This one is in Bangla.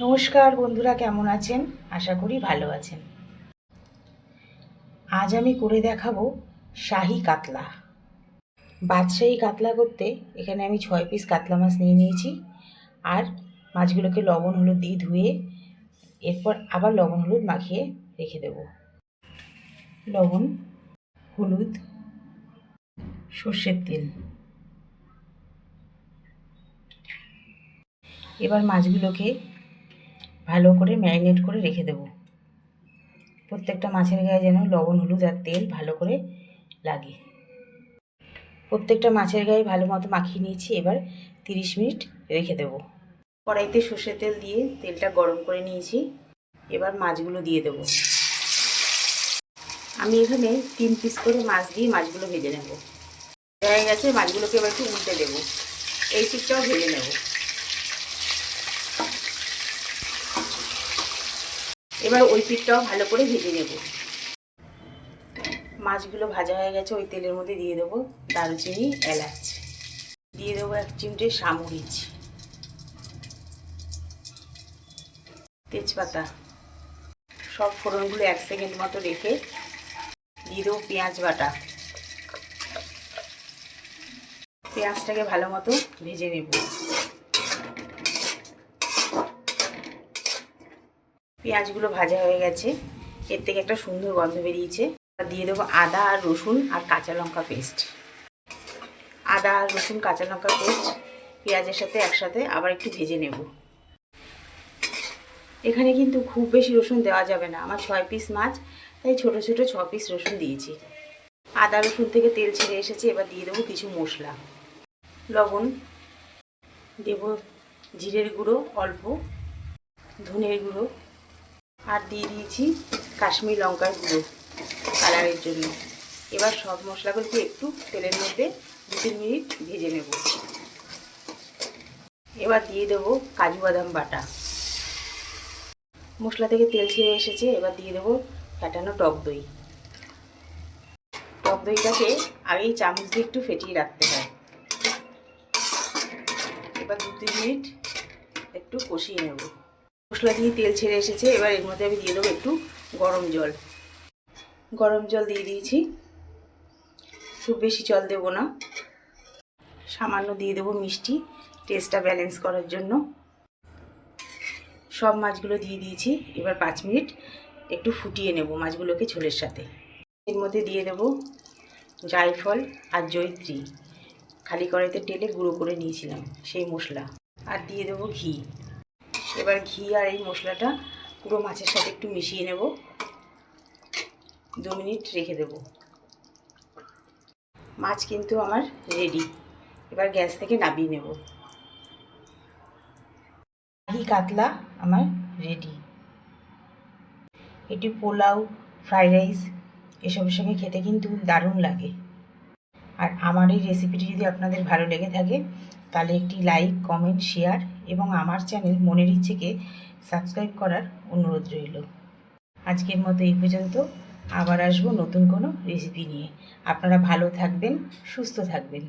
নমস্কার বন্ধুরা, কেমন আছেন? আশা করি ভালো আছেন। আজ আমি করে দেখাবো শাহী কাতলা। বাদশাহী কাতলা করতে এখানে আমি 6 পিস কাতলা মাছ নিয়ে নিয়েছি। আর মাছগুলোকে লবণ হলুদ দিয়ে ধুয়ে এরপর আবার লবণ হলুদ মাখিয়ে রেখে দেব। লবণ, হলুদ, সর্ষের তেল। এবার মাছগুলোকে ভালো করে ম্যারিনেট করে রেখে দেব। প্রত্যেকটা মাছের গায়ে যেন লবণ হলুদ আর তেল ভালো করে লাগে। প্রত্যেকটা মাছের গায়ে ভালো মতো মাখিয়ে নিয়েছি। এবার 30 মিনিট রেখে দেব। কড়াইতে সর্ষের তেল দিয়ে তেলটা গরম করে নিয়েছি। এবার মাছগুলো দিয়ে দেব। আমি এখানে 3 পিস করে মাছ দিয়ে মাছগুলো ভেজে নেব। হয়ে গেছে, মাছগুলোকে এবার একটু উল্টে দেবো। এই পিসটাও ভেজে নেব। এবার ওই পিসটাও ভালো করে ভেজে নেব। মাছগুলো ভাজা হয়ে গেছে। ওই তেলের মধ্যে দিয়ে দেবো দারুচিনি, এলাচ, দিয়ে দেবো 1 চিমটে সামরিচ, তেজপাতা। সব ফোড়নগুলো 1 সেকেন্ড মতো রেখে দিয়ে দেবো পেঁয়াজ বাটা। পেঁয়াজটাকে ভালো মতো ভেজে নেব। পেঁয়াজগুলো ভাজা হয়ে গেছে। এর থেকে একটা সুন্দর গন্ধ বেরিয়েছে। দিয়ে দেবো আদা আর রসুন আর কাঁচা লঙ্কা পেস্ট। আদা আর রসুন কাঁচা লঙ্কা পেস্ট পেঁয়াজের সাথে একসাথে আবার একটু ভেজে নেব। এখানে কিন্তু খুব বেশি রসুন দেওয়া যাবে না। আমার 6 পিস মাছ, তাই ছোট ছোট 6 পিস রসুন দিয়েছি। আদা রসুন থেকে তেল ছেড়ে এসেছে। এবার দিয়ে দেবো কিছু মশলা। লবণ দেব, জিরের গুঁড়ো অল্প, ধনের গুঁড়ো, আর দিয়ে দিয়েছি কাশ্মীরি লঙ্কার গুঁড়ো কালারের জন্য। এবার সব মশলাগুলোকে একটু তেলের মধ্যে 2-3 মিনিট ভেজে নেব। এবার দিয়ে দেবো কাজু বাদাম বাটা। মশলা থেকে তেল ছেড়ে এসেছে। এবার দিয়ে দেবো ফ্যাটানো টক দই। টক দইটাকে আগেই চামচ দিয়ে একটু ফেটিয়ে রাখতে হয়। এবার 2-3 মিনিট একটু কষিয়ে নেব। মশলা দিয়ে তেল ছেড়ে এসেছে। এবার এর মধ্যে আমি দিয়ে দেবো একটু গরম জল। গরম জল দিয়ে দিয়েছি। খুব বেশি জল দেবো না, সামান্য দিয়ে দেবো মিষ্টি, টেস্টটা ব্যালেন্স করার জন্য। সব মাছগুলো দিয়ে দিয়েছি। এবার 5 মিনিট একটু ফুটিয়ে নেব মাছগুলোকে ঝোলের সাথে। এর মধ্যে দিয়ে দেবো জায়ফল আর জয়িত্রী, খালি কড়াইতে টেলে গুঁড়ো করে নিয়েছিলাম সেই মশলা। আর দিয়ে দেবো ঘি। এবার ঘি আর এই মশলাটা পুরো মাছের সাথে একটু মিশিয়ে নেব। 2 মিনিট রেখে দেব। মাছ কিন্তু আমার রেডি। এবার গ্যাস থেকে নামিয়ে নেব। শাহী কাতলা আমার রেডি। এটি পোলাও, ফ্রাইড রাইস এসবের সঙ্গে খেতে কিন্তু দারুণ লাগে। আর আমার এই রেসিপিটি যদি আপনাদের ভালো লেগে থাকে তাহলে একটি লাইক, কমেন্ট, শেয়ার এবং আমার চ্যানেল মনের ইচ্ছেকে সাবস্ক্রাইব করার অনুরোধ রইল। আজকের মতো এই পর্যন্ত। আবার আসবো নতুন কোনো রেসিপি নিয়ে। আপনারা ভালো থাকবেন, সুস্থ থাকবেন।